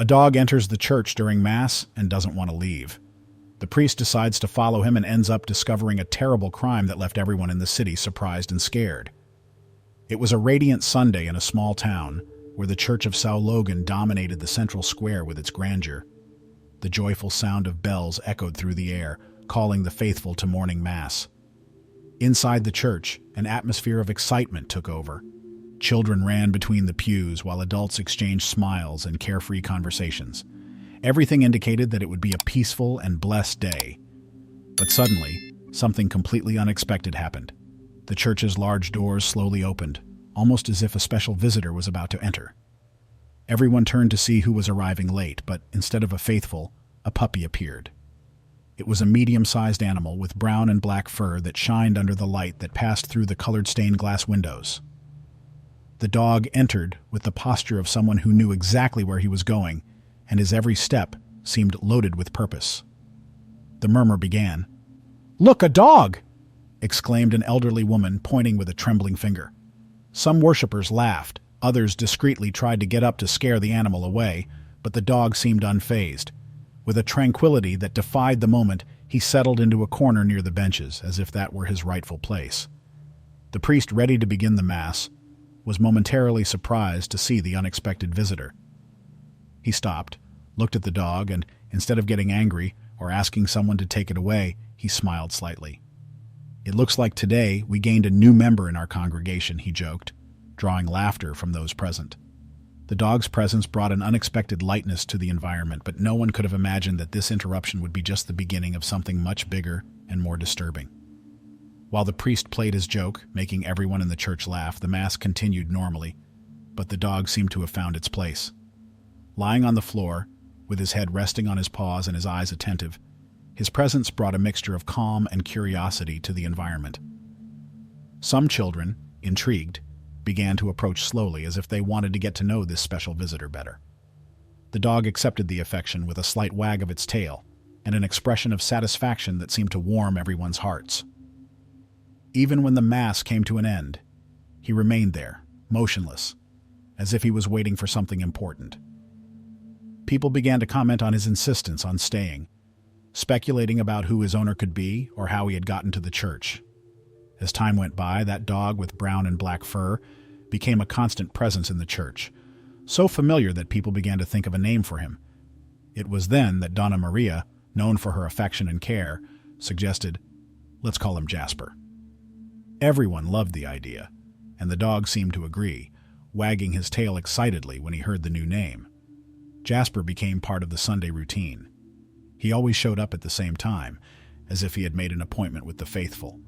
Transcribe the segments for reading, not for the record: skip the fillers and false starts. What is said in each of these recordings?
A dog enters the church during Mass and doesn't want to leave. The priest decides to follow him and ends up discovering a terrible crime that left everyone in the city surprised and scared. It was a radiant Sunday in a small town where the Church of São Logan dominated the central square with its grandeur. The joyful sound of bells echoed through the air, calling the faithful to morning Mass. Inside the church, an atmosphere of excitement took over. Children ran between the pews while adults exchanged smiles and carefree conversations. Everything indicated that it would be a peaceful and blessed day. But suddenly, something completely unexpected happened. The church's large doors slowly opened, almost as if a special visitor was about to enter. Everyone turned to see who was arriving late, but instead of a faithful, a puppy appeared. It was a medium-sized animal with brown and black fur that shined under the light that passed through the colored stained glass windows. The dog entered with the posture of someone who knew exactly where he was going, and his every step seemed loaded with purpose. The murmur began. "Look, a dog!" exclaimed an elderly woman, pointing with a trembling finger. Some worshippers laughed, others discreetly tried to get up to scare the animal away, but the dog seemed unfazed. With a tranquility that defied the moment, he settled into a corner near the benches, as if that were his rightful place. The priest, ready to begin the Mass, was momentarily surprised to see the unexpected visitor. He stopped, looked at the dog, and instead of getting angry or asking someone to take it away, he smiled slightly. "It looks like today we gained a new member in our congregation," he joked, drawing laughter from those present. The dog's presence brought an unexpected lightness to the environment, but no one could have imagined that this interruption would be just the beginning of something much bigger and more disturbing. While the priest played his joke, making everyone in the church laugh, the Mass continued normally, but the dog seemed to have found its place. Lying on the floor, with his head resting on his paws and his eyes attentive, his presence brought a mixture of calm and curiosity to the environment. Some children, intrigued, began to approach slowly as if they wanted to get to know this special visitor better. The dog accepted the affection with a slight wag of its tail and an expression of satisfaction that seemed to warm everyone's hearts. Even when the Mass came to an end, he remained there, motionless, as if he was waiting for something important. People began to comment on his insistence on staying, speculating about who his owner could be or how he had gotten to the church. As time went by, that dog with brown and black fur became a constant presence in the church, so familiar that people began to think of a name for him. It was then that Donna Maria, known for her affection and care, suggested, "Let's call him Jasper." Everyone loved the idea, and the dog seemed to agree, wagging his tail excitedly when he heard the new name. Jasper became part of the Sunday routine. He always showed up at the same time, as if he had made an appointment with the faithful.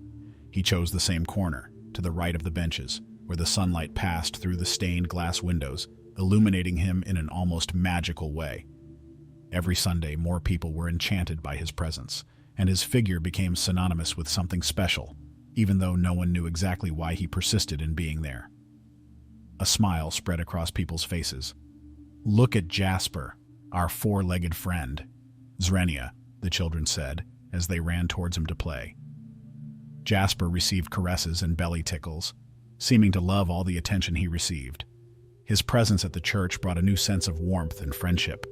He chose the same corner, to the right of the benches, where the sunlight passed through the stained glass windows, illuminating him in an almost magical way. Every Sunday, more people were enchanted by his presence, and his figure became synonymous with something special, even though no one knew exactly why he persisted in being there. A smile spread across people's faces. "Look at Jasper, our four-legged friend," Zrenia, the children said, as they ran towards him to play. Jasper received caresses and belly tickles, seeming to love all the attention he received. His presence at the church brought a new sense of warmth and friendship.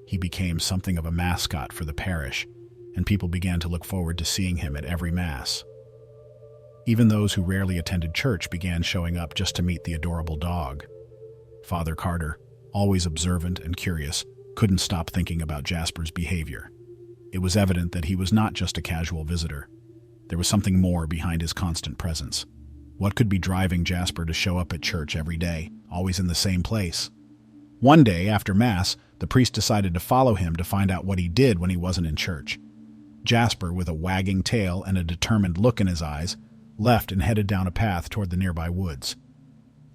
He became something of a mascot for the parish, and people began to look forward to seeing him at every Mass. Even those who rarely attended church began showing up just to meet the adorable dog. Father Carter, always observant and curious, couldn't stop thinking about Jasper's behavior. It was evident that he was not just a casual visitor. There was something more behind his constant presence. What could be driving Jasper to show up at church every day, always in the same place? One day, after Mass, the priest decided to follow him to find out what he did when he wasn't in church. Jasper, with a wagging tail and a determined look in his eyes, left and headed down a path toward the nearby woods.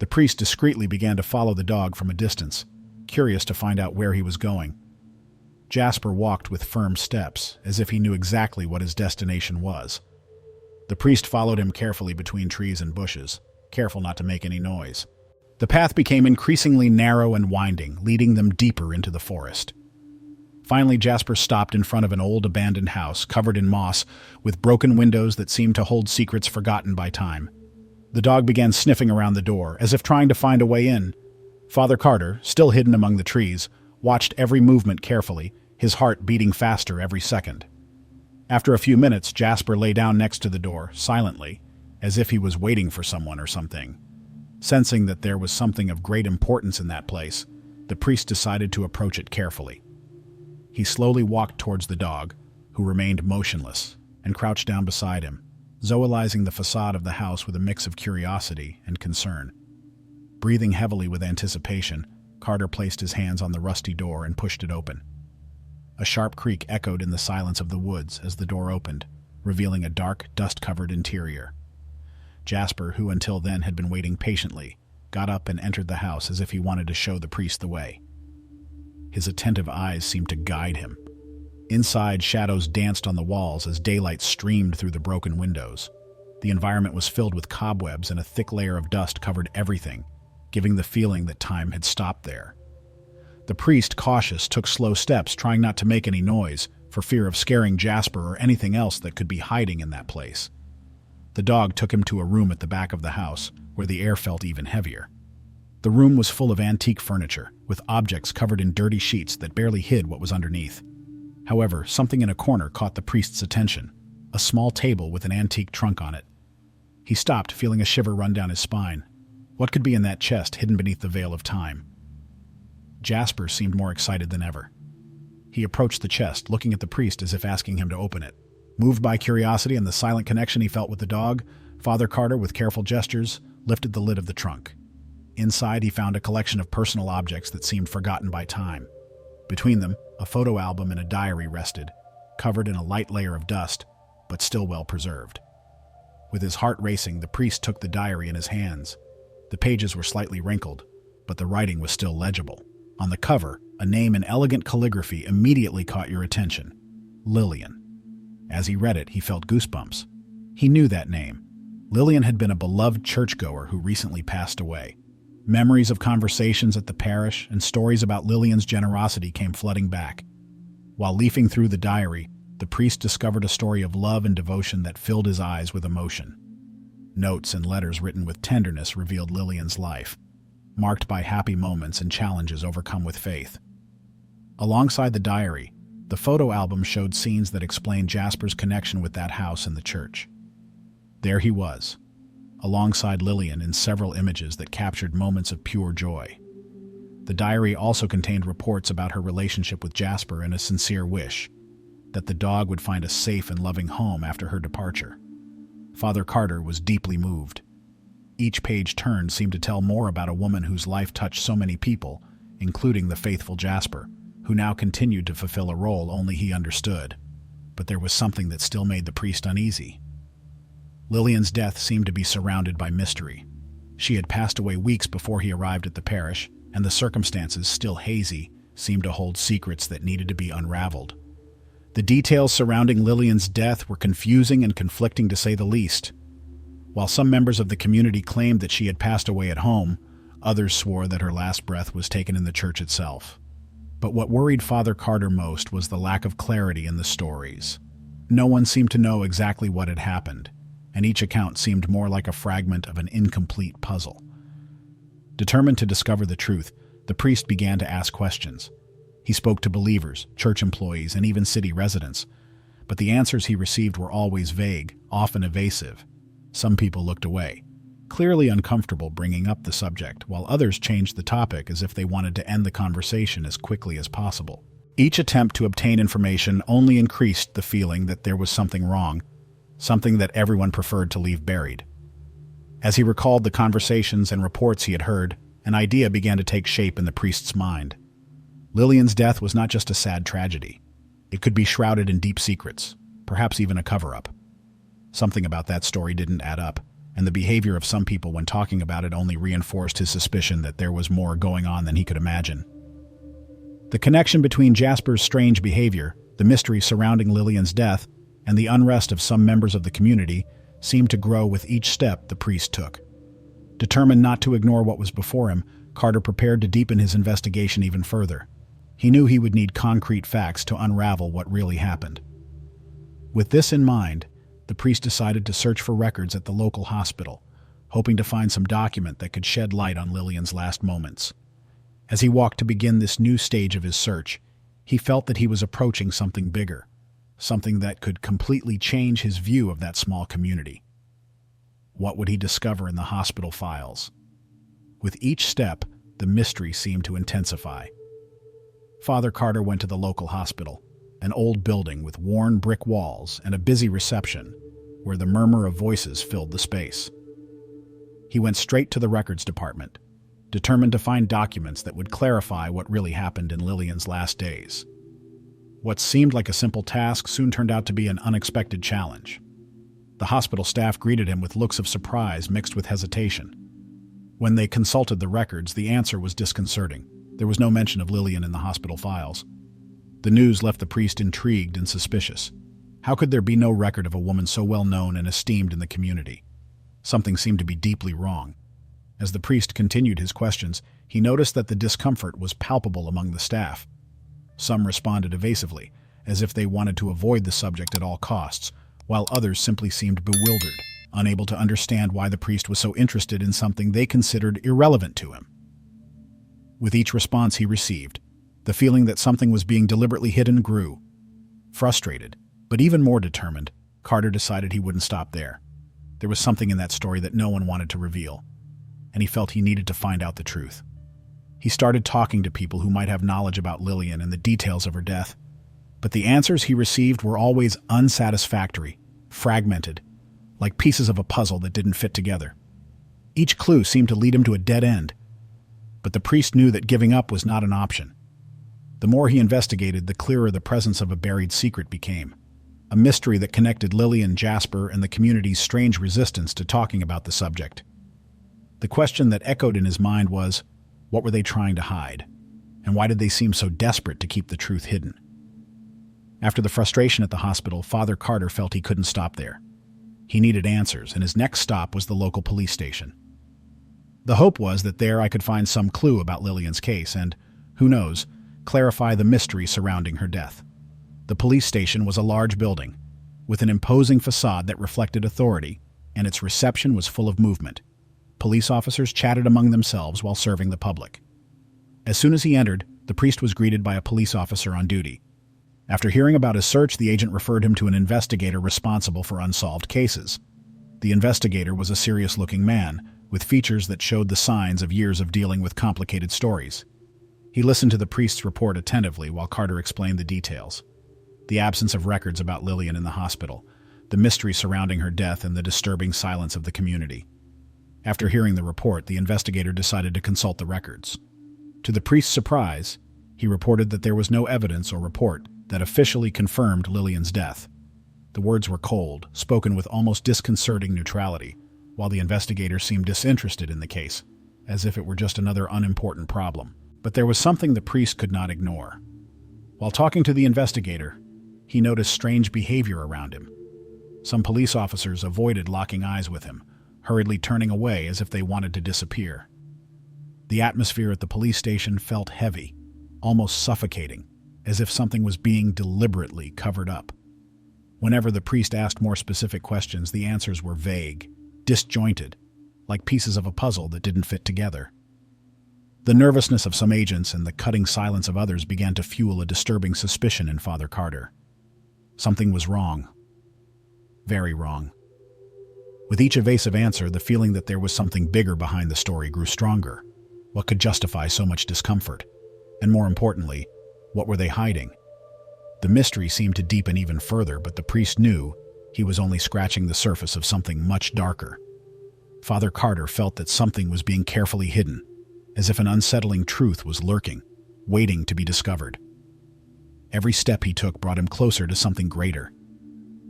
The priest discreetly began to follow the dog from a distance, curious to find out where he was going. Jasper walked with firm steps, as if he knew exactly what his destination was. The priest followed him carefully between trees and bushes, careful not to make any noise. The path became increasingly narrow and winding, leading them deeper into the forest. Finally, Jasper stopped in front of an old abandoned house covered in moss, with broken windows that seemed to hold secrets forgotten by time. The dog began sniffing around the door, as if trying to find a way in. Father Carter, still hidden among the trees, watched every movement carefully, his heart beating faster every second. After a few minutes, Jasper lay down next to the door, silently, as if he was waiting for someone or something. Sensing that there was something of great importance in that place, the priest decided to approach it carefully. He slowly walked towards the dog, who remained motionless, and crouched down beside him, zoolizing the facade of the house with a mix of curiosity and concern. Breathing heavily with anticipation, Carter placed his hands on the rusty door and pushed it open. A sharp creak echoed in the silence of the woods as the door opened, revealing a dark, dust-covered interior. Jasper, who until then had been waiting patiently, got up and entered the house as if he wanted to show the priest the way. His attentive eyes seemed to guide him. Inside, shadows danced on the walls as daylight streamed through the broken windows. The environment was filled with cobwebs and a thick layer of dust covered everything, giving the feeling that time had stopped there. The priest, cautious, took slow steps, trying not to make any noise, for fear of scaring Jasper or anything else that could be hiding in that place. The dog took him to a room at the back of the house, where the air felt even heavier. The room was full of antique furniture, with objects covered in dirty sheets that barely hid what was underneath. However, something in a corner caught the priest's attention, a small table with an antique trunk on it. He stopped, feeling a shiver run down his spine. What could be in that chest hidden beneath the veil of time? Jasper seemed more excited than ever. He approached the chest, looking at the priest as if asking him to open it. Moved by curiosity and the silent connection he felt with the dog, Father Carter, with careful gestures, lifted the lid of the trunk. Inside, he found a collection of personal objects that seemed forgotten by time. Between them, a photo album and a diary rested, covered in a light layer of dust, but still well preserved. With his heart racing, the priest took the diary in his hands. The pages were slightly wrinkled, but the writing was still legible. On the cover, a name in elegant calligraphy immediately caught your attention: Lillian. As he read it, he felt goosebumps. He knew that name. Lillian had been a beloved churchgoer who recently passed away. Memories of conversations at the parish and stories about Lillian's generosity came flooding back. While leafing through the diary, the priest discovered a story of love and devotion that filled his eyes with emotion. Notes and letters written with tenderness revealed Lillian's life, marked by happy moments and challenges overcome with faith. Alongside the diary, the photo album showed scenes that explained Jasper's connection with that house and the church. There he was, alongside Lillian, in several images that captured moments of pure joy. The diary also contained reports about her relationship with Jasper and a sincere wish that the dog would find a safe and loving home after her departure. Father Carter was deeply moved. Each page turned seemed to tell more about a woman whose life touched so many people, including the faithful Jasper, who now continued to fulfill a role only he understood. But there was something that still made the priest uneasy. Lillian's death seemed to be surrounded by mystery. She had passed away weeks before he arrived at the parish, and the circumstances, still hazy, seemed to hold secrets that needed to be unraveled. The details surrounding Lillian's death were confusing and conflicting, to say the least. While some members of the community claimed that she had passed away at home, others swore that her last breath was taken in the church itself. But what worried Father Carter most was the lack of clarity in the stories. No one seemed to know exactly what had happened, and each account seemed more like a fragment of an incomplete puzzle. Determined to discover the truth, the priest began to ask questions. He spoke to believers, church employees, and even city residents, but the answers he received were always vague, often evasive. Some people looked away, clearly uncomfortable bringing up the subject, while others changed the topic as if they wanted to end the conversation as quickly as possible. Each attempt to obtain information only increased the feeling that there was something wrong, something that everyone preferred to leave buried. As he recalled the conversations and reports he had heard, an idea began to take shape in the priest's mind. Lillian's death was not just a sad tragedy. It could be shrouded in deep secrets, perhaps even a cover-up. Something about that story didn't add up, and the behavior of some people when talking about it only reinforced his suspicion that there was more going on than he could imagine. The connection between Jasper's strange behavior, the mystery surrounding Lillian's death, and the unrest of some members of the community seemed to grow with each step the priest took. Determined not to ignore what was before him, Carter prepared to deepen his investigation even further. He knew he would need concrete facts to unravel what really happened. With this in mind, the priest decided to search for records at the local hospital, hoping to find some document that could shed light on Lillian's last moments. As he walked to begin this new stage of his search, he felt that he was approaching something bigger, something that could completely change his view of that small community. What would he discover in the hospital files? With each step, the mystery seemed to intensify. Father Carter went to the local hospital, an old building with worn brick walls and a busy reception where the murmur of voices filled the space. He went straight to the records department, determined to find documents that would clarify what really happened in Lillian's last days. What seemed like a simple task soon turned out to be an unexpected challenge. The hospital staff greeted him with looks of surprise mixed with hesitation. When they consulted the records, the answer was disconcerting. There was no mention of Lillian in the hospital files. The news left the priest intrigued and suspicious. How could there be no record of a woman so well known and esteemed in the community? Something seemed to be deeply wrong. As the priest continued his questions, he noticed that the discomfort was palpable among the staff. Some responded evasively, as if they wanted to avoid the subject at all costs, while others simply seemed bewildered, unable to understand why the priest was so interested in something they considered irrelevant to him. With each response he received, the feeling that something was being deliberately hidden grew. Frustrated, but even more determined, Carter decided he wouldn't stop there. There was something in that story that no one wanted to reveal, and he felt he needed to find out the truth. He started talking to people who might have knowledge about Lillian and the details of her death, but the answers he received were always unsatisfactory, fragmented, like pieces of a puzzle that didn't fit together. Each clue seemed to lead him to a dead end, but the priest knew that giving up was not an option. The more he investigated, the clearer the presence of a buried secret became, a mystery that connected Lillian, Jasper, and the community's strange resistance to talking about the subject. The question that echoed in his mind was, what were they trying to hide? And why did they seem so desperate to keep the truth hidden? After the frustration at the hospital, Father Carter felt he couldn't stop there. He needed answers, and his next stop was the local police station. The hope was that there I could find some clue about Lillian's case and, who knows, clarify the mystery surrounding her death. The police station was a large building, with an imposing facade that reflected authority, and its reception was full of movement. Police officers chatted among themselves while serving the public. As soon as he entered, the priest was greeted by a police officer on duty. After hearing about his search, the agent referred him to an investigator responsible for unsolved cases. The investigator was a serious-looking man, with features that showed the signs of years of dealing with complicated stories. He listened to the priest's report attentively while Carter explained the details. The absence of records about Lillian in the hospital, the mystery surrounding her death, and the disturbing silence of the community. After hearing the report, the investigator decided to consult the records. To the priest's surprise, he reported that there was no evidence or report that officially confirmed Lillian's death. The words were cold, spoken with almost disconcerting neutrality, while the investigator seemed disinterested in the case, as if it were just another unimportant problem. But there was something the priest could not ignore. While talking to the investigator, he noticed strange behavior around him. Some police officers avoided locking eyes with him, hurriedly turning away as if they wanted to disappear. The atmosphere at the police station felt heavy, almost suffocating, as if something was being deliberately covered up. Whenever the priest asked more specific questions, the answers were vague, disjointed, like pieces of a puzzle that didn't fit together. The nervousness of some agents and the cutting silence of others began to fuel a disturbing suspicion in Father Carter. Something was wrong. Very wrong. With each evasive answer, the feeling that there was something bigger behind the story grew stronger. What could justify so much discomfort? And more importantly, what were they hiding? The mystery seemed to deepen even further, but the priest knew he was only scratching the surface of something much darker. Father Carter felt that something was being carefully hidden, as if an unsettling truth was lurking, waiting to be discovered. Every step he took brought him closer to something greater,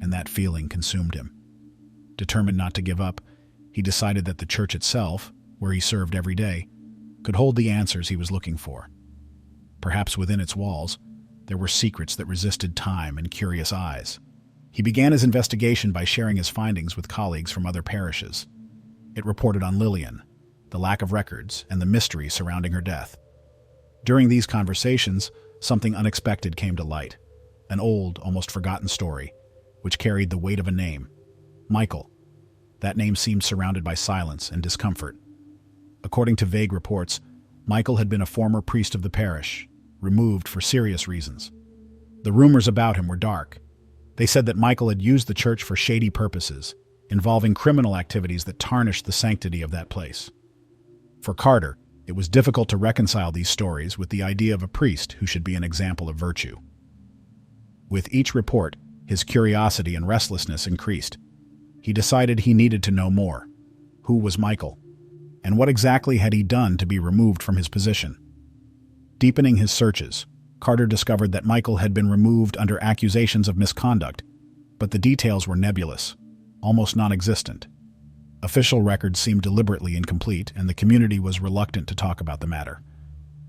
and that feeling consumed him. Determined not to give up, he decided that the church itself, where he served every day, could hold the answers he was looking for. Perhaps within its walls, there were secrets that resisted time and curious eyes. He began his investigation by sharing his findings with colleagues from other parishes. It reported on Lillian, the lack of records, and the mystery surrounding her death. During these conversations, something unexpected came to light, an old, almost forgotten story, which carried the weight of a name. Michael. That name seemed surrounded by silence and discomfort. According to vague reports, Michael had been a former priest of the parish, removed for serious reasons. The rumors about him were dark. They said that Michael had used the church for shady purposes, involving criminal activities that tarnished the sanctity of that place. For Carter, it was difficult to reconcile these stories with the idea of a priest who should be an example of virtue. With each report, his curiosity and restlessness increased. He decided he needed to know more. Who was Michael? And what exactly had he done to be removed from his position? Deepening his searches, Carter discovered that Michael had been removed under accusations of misconduct, but the details were nebulous, almost non-existent. Official records seemed deliberately incomplete, and the community was reluctant to talk about the matter.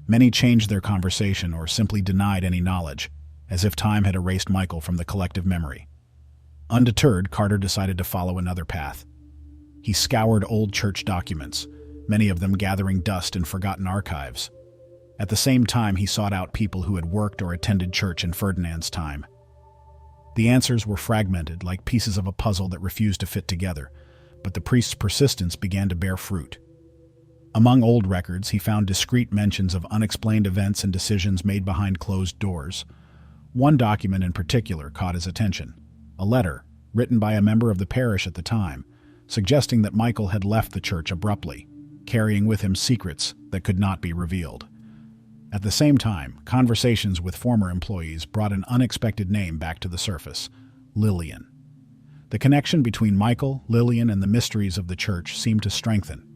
Many changed their conversation or simply denied any knowledge, as if time had erased Michael from the collective memory. Undeterred, Carter decided to follow another path. He scoured old church documents, many of them gathering dust in forgotten archives. At the same time, he sought out people who had worked or attended church in Ferdinand's time. The answers were fragmented, like pieces of a puzzle that refused to fit together, but the priest's persistence began to bear fruit. Among old records, he found discreet mentions of unexplained events and decisions made behind closed doors. One document in particular caught his attention, a letter written by a member of the parish at the time, suggesting that Michael had left the church abruptly, carrying with him secrets that could not be revealed. At the same time, conversations with former employees brought an unexpected name back to the surface: Lillian. The connection between Michael, Lillian, and the mysteries of the church seemed to strengthen.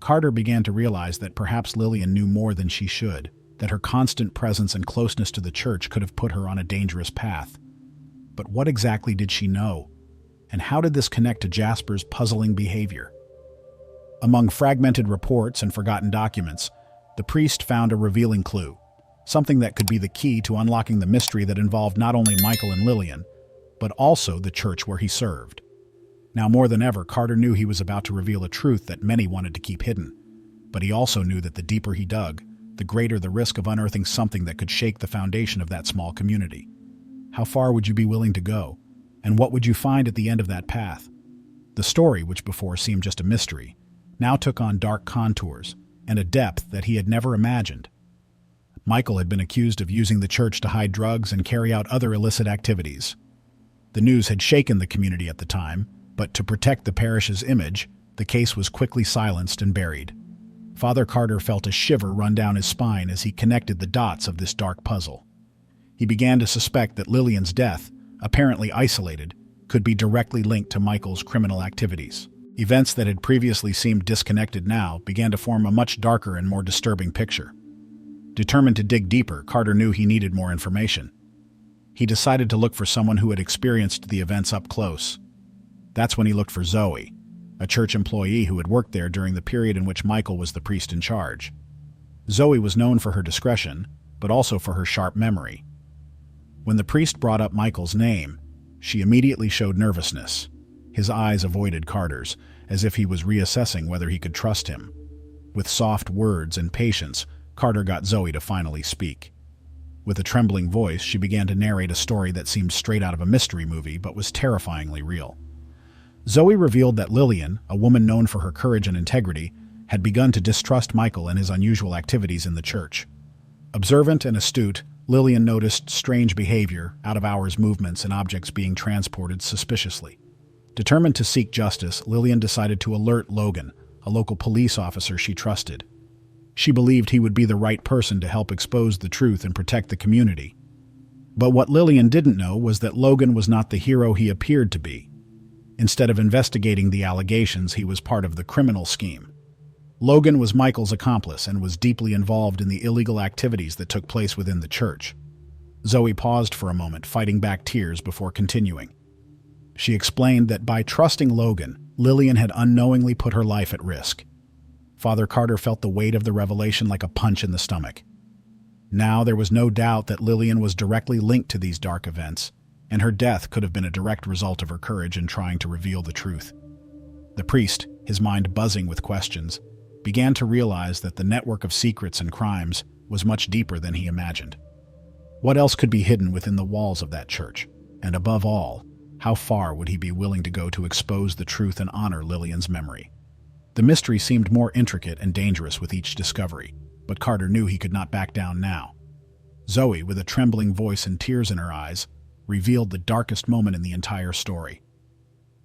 Carter began to realize that perhaps Lillian knew more than she should, that her constant presence and closeness to the church could have put her on a dangerous path. But what exactly did she know? And how did this connect to Jasper's puzzling behavior? Among fragmented reports and forgotten documents, the priest found a revealing clue, something that could be the key to unlocking the mystery that involved not only Michael and Lillian, but also the church where he served. Now more than ever, Carter knew he was about to reveal a truth that many wanted to keep hidden. But he also knew that the deeper he dug, the greater the risk of unearthing something that could shake the foundation of that small community. How far would you be willing to go? And what would you find at the end of that path? The story, which before seemed just a mystery, now took on dark contours and a depth that he had never imagined. Michael had been accused of using the church to hide drugs and carry out other illicit activities. The news had shaken the community at the time, but to protect the parish's image, the case was quickly silenced and buried. Father Carter felt a shiver run down his spine as he connected the dots of this dark puzzle. He began to suspect that Lillian's death, apparently isolated, could be directly linked to Michael's criminal activities. Events that had previously seemed disconnected now began to form a much darker and more disturbing picture. Determined to dig deeper, Carter knew he needed more information. He decided to look for someone who had experienced the events up close. That's when he looked for Zoe, a church employee who had worked there during the period in which Michael was the priest in charge. Zoe was known for her discretion, but also for her sharp memory. When the priest brought up Michael's name, she immediately showed nervousness. His eyes avoided Carter's, as if he was reassessing whether he could trust him. With soft words and patience, Carter got Zoe to finally speak. With a trembling voice, she began to narrate a story that seemed straight out of a mystery movie but was terrifyingly real. Zoe revealed that Lillian, a woman known for her courage and integrity, had begun to distrust Michael and his unusual activities in the church. Observant and astute, Lillian noticed strange behavior, out-of-hours movements, and objects being transported suspiciously. Determined to seek justice, Lillian decided to alert Logan, a local police officer she trusted. She believed he would be the right person to help expose the truth and protect the community. But what Lillian didn't know was that Logan was not the hero he appeared to be. Instead of investigating the allegations, he was part of the criminal scheme. Logan was Michael's accomplice and was deeply involved in the illegal activities that took place within the church. Zoe paused for a moment, fighting back tears before continuing. She explained that by trusting Logan, Lillian had unknowingly put her life at risk. Father Carter felt the weight of the revelation like a punch in the stomach. Now there was no doubt that Lillian was directly linked to these dark events, and her death could have been a direct result of her courage in trying to reveal the truth. The priest, his mind buzzing with questions, began to realize that the network of secrets and crimes was much deeper than he imagined. What else could be hidden within the walls of that church? And above all, how far would he be willing to go to expose the truth and honor Lillian's memory? The mystery seemed more intricate and dangerous with each discovery. But Carter knew he could not back down now. Zoe, with a trembling voice and tears in her eyes, revealed the darkest moment in the entire story.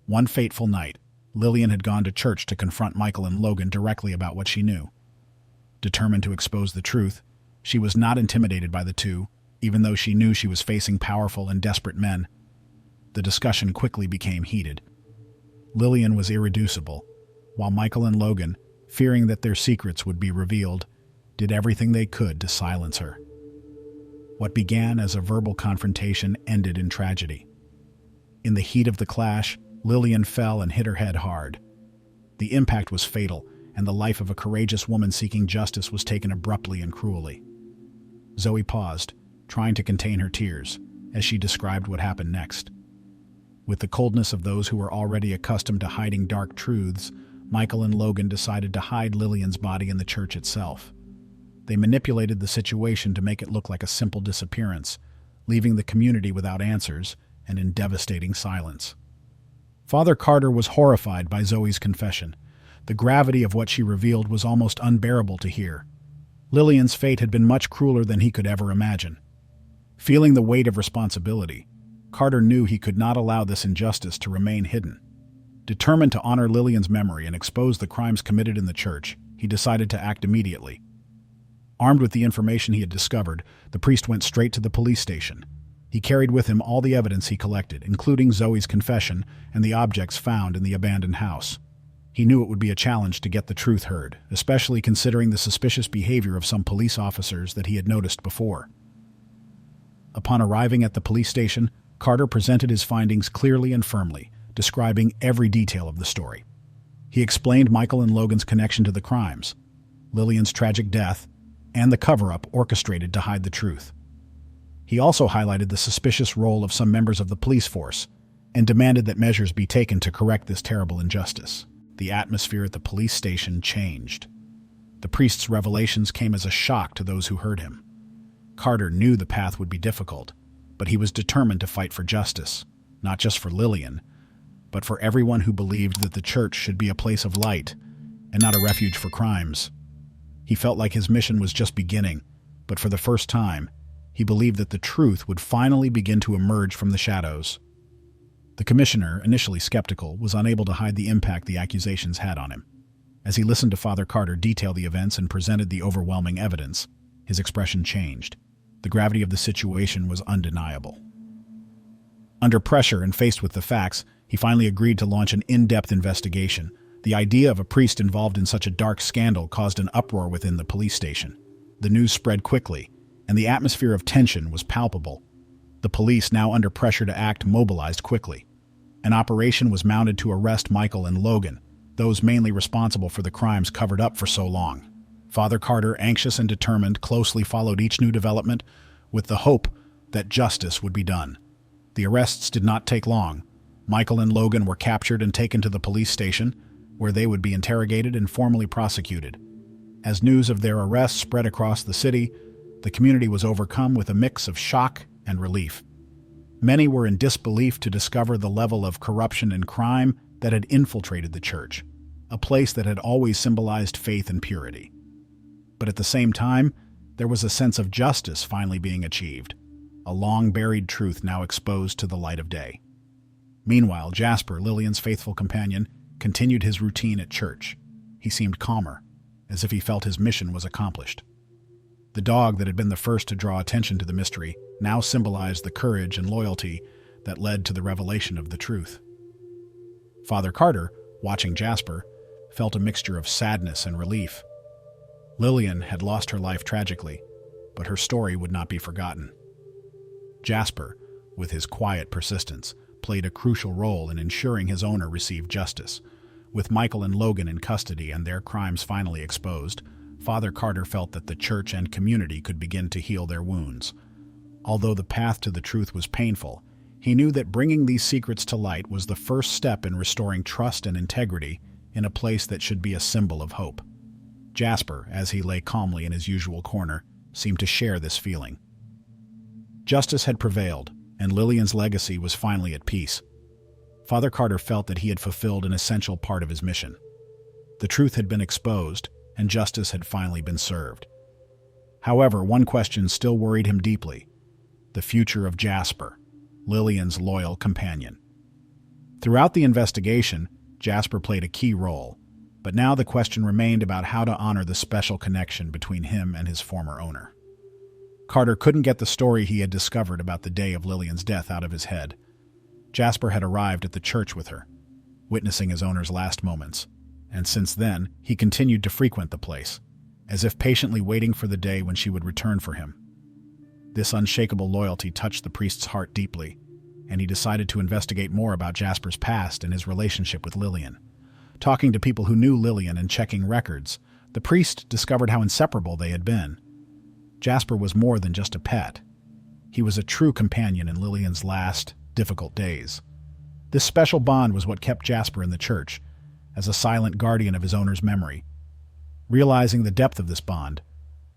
One fateful night, Lillian had gone to church to confront Michael and Logan directly about what she knew. Determined to expose the truth, she was not intimidated by the two, even though she knew she was facing powerful and desperate men. The discussion quickly became heated. Lillian was irreducible, while Michael and Logan, fearing that their secrets would be revealed, did everything they could to silence her. What began as a verbal confrontation ended in tragedy. In the heat of the clash, Lillian fell and hit her head hard. The impact was fatal, and the life of a courageous woman seeking justice was taken abruptly and cruelly. Zoe paused, trying to contain her tears, as she described what happened next. With the coldness of those who were already accustomed to hiding dark truths, Michael and Logan decided to hide Lillian's body in the church itself. They manipulated the situation to make it look like a simple disappearance, leaving the community without answers and in devastating silence. Father Carter was horrified by Zoe's confession. The gravity of what she revealed was almost unbearable to hear. Lillian's fate had been much crueler than he could ever imagine. Feeling the weight of responsibility, Carter knew he could not allow this injustice to remain hidden. Determined to honor Lillian's memory and expose the crimes committed in the church, he decided to act immediately. Armed with the information he had discovered, the priest went straight to the police station. He carried with him all the evidence he collected, including Zoe's confession and the objects found in the abandoned house. He knew it would be a challenge to get the truth heard, especially considering the suspicious behavior of some police officers that he had noticed before. Upon arriving at the police station, Carter presented his findings clearly and firmly, describing every detail of the story. He explained Michael and Logan's connection to the crimes, Lillian's tragic death, and the cover-up orchestrated to hide the truth. He also highlighted the suspicious role of some members of the police force and demanded that measures be taken to correct this terrible injustice. The atmosphere at the police station changed. The priest's revelations came as a shock to those who heard him. Carter knew the path would be difficult, but he was determined to fight for justice, not just for Lillian, but for everyone who believed that the church should be a place of light and not a refuge for crimes. He felt like his mission was just beginning, but for the first time, he believed that the truth would finally begin to emerge from the shadows. The commissioner, initially skeptical, was unable to hide the impact the accusations had on him. As he listened to Father Carter detail the events and presented the overwhelming evidence, his expression changed. The gravity of the situation was undeniable. Under pressure and faced with the facts, he finally agreed to launch an in-depth investigation. The idea of a priest involved in such a dark scandal caused an uproar within the police station. The news spread quickly, and the atmosphere of tension was palpable. The police, now under pressure to act, mobilized quickly. An operation was mounted to arrest Michael and Logan, those mainly responsible for the crimes covered up for so long. Father Carter, anxious and determined, closely followed each new development with the hope that justice would be done. The arrests did not take long. Michael and Logan were captured and taken to the police station, where they would be interrogated and formally prosecuted. As news of their arrests spread across the city, the community was overcome with a mix of shock and relief. Many were in disbelief to discover the level of corruption and crime that had infiltrated the church, a place that had always symbolized faith and purity. But at the same time, there was a sense of justice finally being achieved, a long-buried truth now exposed to the light of day. Meanwhile, Jasper, Lillian's faithful companion, continued his routine at church. He seemed calmer, as if he felt his mission was accomplished. The dog that had been the first to draw attention to the mystery now symbolized the courage and loyalty that led to the revelation of the truth. Father Carter, watching Jasper, felt a mixture of sadness and relief. Lillian had lost her life tragically, but her story would not be forgotten. Jasper, with his quiet persistence, played a crucial role in ensuring his owner received justice. With Michael and Logan in custody and their crimes finally exposed, Father Carter felt that the church and community could begin to heal their wounds. Although the path to the truth was painful, he knew that bringing these secrets to light was the first step in restoring trust and integrity in a place that should be a symbol of hope. Jasper, as he lay calmly in his usual corner, seemed to share this feeling. Justice had prevailed, and Lillian's legacy was finally at peace. Father Carter felt that he had fulfilled an essential part of his mission. The truth had been exposed, and justice had finally been served. However, one question still worried him deeply: the future of Jasper, Lillian's loyal companion. Throughout the investigation, Jasper played a key role, but now the question remained about how to honor the special connection between him and his former owner. Carter couldn't get the story he had discovered about the day of Lillian's death out of his head. Jasper had arrived at the church with her, witnessing his owner's last moments, and since then, he continued to frequent the place, as if patiently waiting for the day when she would return for him. This unshakable loyalty touched the priest's heart deeply, and he decided to investigate more about Jasper's past and his relationship with Lillian. Talking to people who knew Lillian and checking records, the priest discovered how inseparable they had been. Jasper was more than just a pet. He was a true companion in Lillian's last, difficult days. This special bond was what kept Jasper in the church, as a silent guardian of his owner's memory. Realizing the depth of this bond,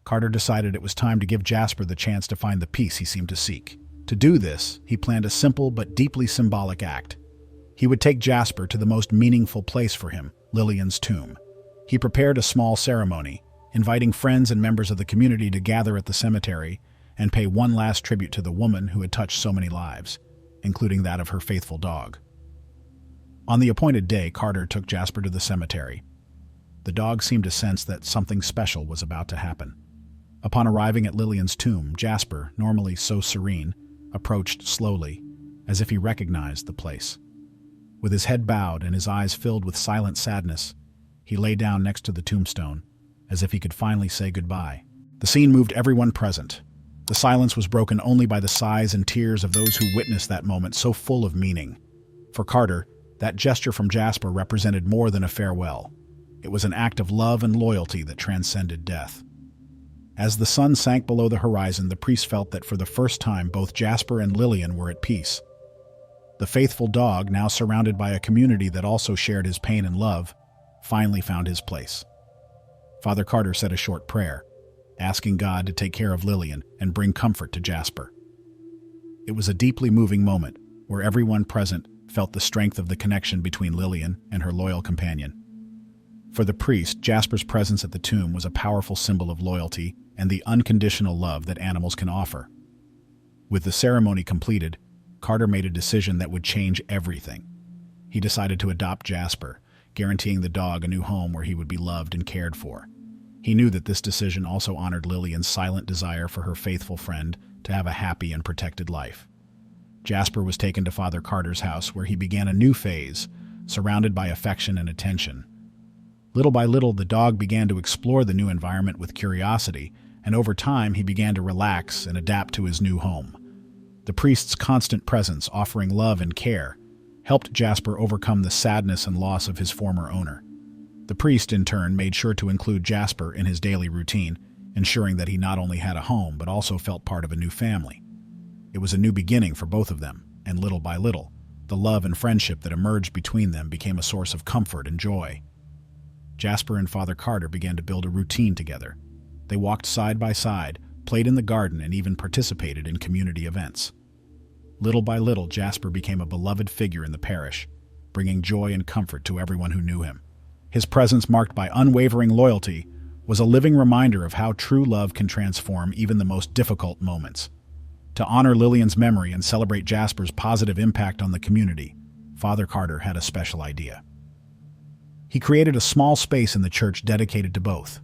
Carter decided it was time to give Jasper the chance to find the peace he seemed to seek. To do this, he planned a simple but deeply symbolic act. He would take Jasper to the most meaningful place for him, Lillian's tomb. He prepared a small ceremony, inviting friends and members of the community to gather at the cemetery and pay one last tribute to the woman who had touched so many lives, including that of her faithful dog. On the appointed day, Carter took Jasper to the cemetery. The dog seemed to sense that something special was about to happen. Upon arriving at Lillian's tomb, Jasper, normally so serene, approached slowly, as if he recognized the place. With his head bowed and his eyes filled with silent sadness, he lay down next to the tombstone, as if he could finally say goodbye. The scene moved everyone present. The silence was broken only by the sighs and tears of those who witnessed that moment so full of meaning. For Carter, that gesture from Jasper represented more than a farewell. It was an act of love and loyalty that transcended death. As the sun sank below the horizon, the priest felt that for the first time both Jasper and Lillian were at peace. The faithful dog, now surrounded by a community that also shared his pain and love, finally found his place. Father Carter said a short prayer, asking God to take care of Lillian and bring comfort to Jasper. It was a deeply moving moment where everyone present felt the strength of the connection between Lillian and her loyal companion. For the priest, Jasper's presence at the tomb was a powerful symbol of loyalty and the unconditional love that animals can offer. With the ceremony completed, Carter made a decision that would change everything. He decided to adopt Jasper, guaranteeing the dog a new home where he would be loved and cared for. He knew that this decision also honored Lillian's silent desire for her faithful friend to have a happy and protected life. Jasper was taken to Father Carter's house, where he began a new phase, surrounded by affection and attention. Little by little, the dog began to explore the new environment with curiosity, and over time he began to relax and adapt to his new home. The priest's constant presence, offering love and care, helped Jasper overcome the sadness and loss of his former owner. The priest, in turn, made sure to include Jasper in his daily routine, ensuring that he not only had a home but also felt part of a new family. It was a new beginning for both of them, and little by little, the love and friendship that emerged between them became a source of comfort and joy. Jasper and Father Carter began to build a routine together. They walked side by side, played in the garden, and even participated in community events. Little by little, Jasper became a beloved figure in the parish, bringing joy and comfort to everyone who knew him. His presence, marked by unwavering loyalty, was a living reminder of how true love can transform even the most difficult moments. To honor Lillian's memory and celebrate Jasper's positive impact on the community, Father Carter had a special idea. He created a small space in the church dedicated to both.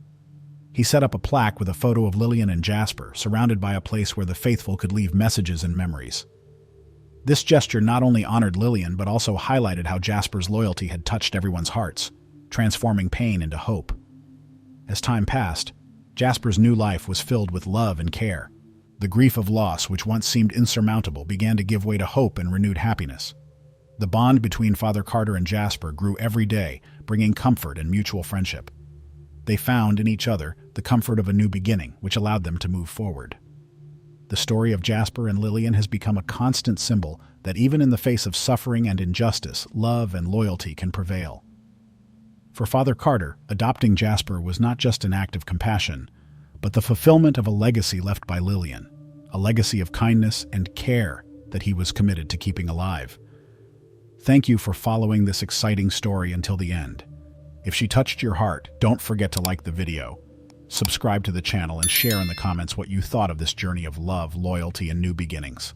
He set up a plaque with a photo of Lillian and Jasper, surrounded by a place where the faithful could leave messages and memories. This gesture not only honored Lillian, but also highlighted how Jasper's loyalty had touched everyone's hearts, transforming pain into hope. As time passed, Jasper's new life was filled with love and care. The grief of loss, which once seemed insurmountable, began to give way to hope and renewed happiness. The bond between Father Carter and Jasper grew every day, bringing comfort and mutual friendship. They found in each other the comfort of a new beginning, which allowed them to move forward. The story of Jasper and Lillian has become a constant symbol that even in the face of suffering and injustice, love and loyalty can prevail. For Father Carter, adopting Jasper was not just an act of compassion, but the fulfillment of a legacy left by Lillian, a legacy of kindness and care that he was committed to keeping alive. Thank you for following this exciting story until the end. If she touched your heart, don't forget to like the video, subscribe to the channel, and share in the comments what you thought of this journey of love, loyalty, and new beginnings.